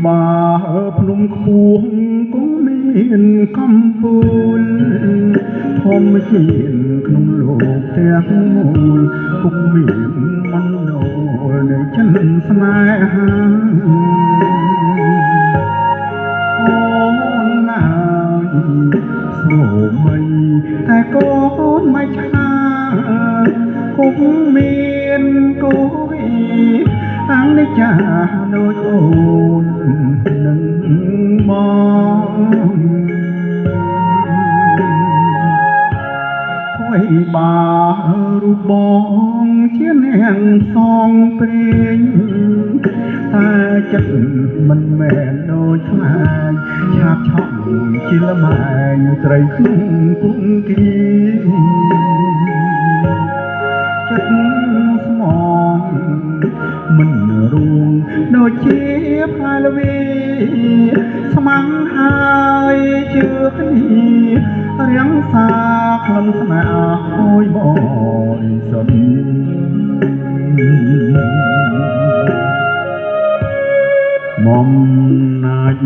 បាភ្នំខួងគង់មានកំពូលធម្មជាតិក្នុងលោកទាំងមូលគង់មានមណ្ឌលនៃចិនស្នេហាអូនណាយសូម្បីតែកូនមិនឆ្ងាគង់មានគូអនិច្ចាដូចអូននឹងបងធ្វើបារូបបងជានាងសងព្រេងតែចិត្តមិនមែនដូចខ្លាចឆាបឆក់ជាលំហែងត្រីក្នុងគុំគីចិត្តស្មងមិនរួងដូចជាផ្លែល្វីស្មាំងហើយជឿគ្នារាំងសាក្លិនស្នេហ៍អូយបរិសុទ្ធមុំណាច់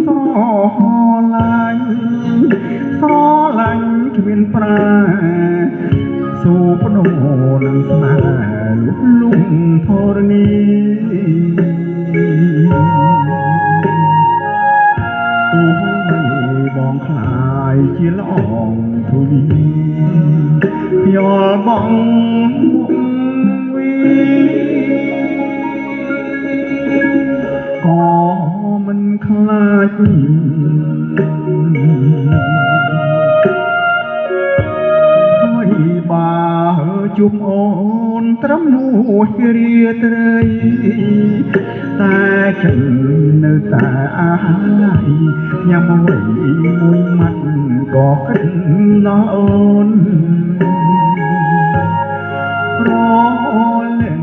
ស្រឡាញ់គ្មានប្រាសូបដូរនឹងស្នេហ៍លុំធរណីទូបីបងខ្លាយជាល្អងទូលីយល់បងវីក៏មិនខ្លាចបាជុំអូនត្រឹមមួយរាត្រីតែចិននៅតែអាយញ៉ាំអ្វីមួយម៉ាត់ក៏គិតដល់អូនរលែង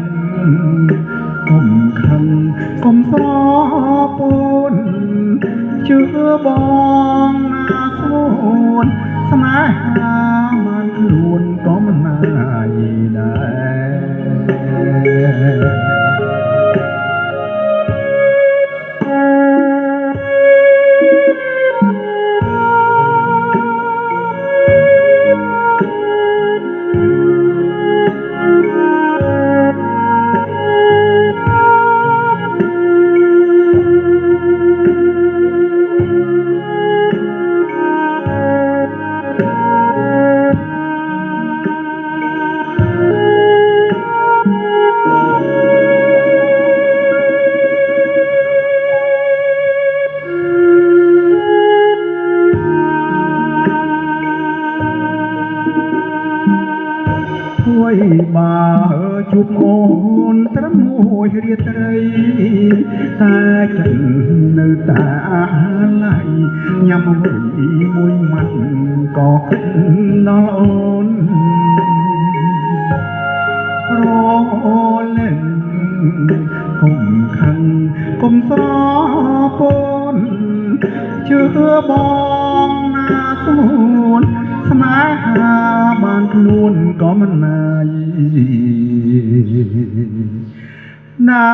កុំខឹងកុំស្រពូនជឿបងណាស្ងួនស្នេហាបានខ្លួនក៏មិនណាយដែរបាជួបអូនត្រឹមមួយរាត្រីតែចិត្តនៅតែអាឡ័យញ៉ាំអ្វីមួយម៉ាត់ក៏គិតដល់អូនរលែងកុំខឹងកុំស្រពូនជឿបងណាស្ងួនស្នេហាបានខ្លួនក៏មិនណាយណា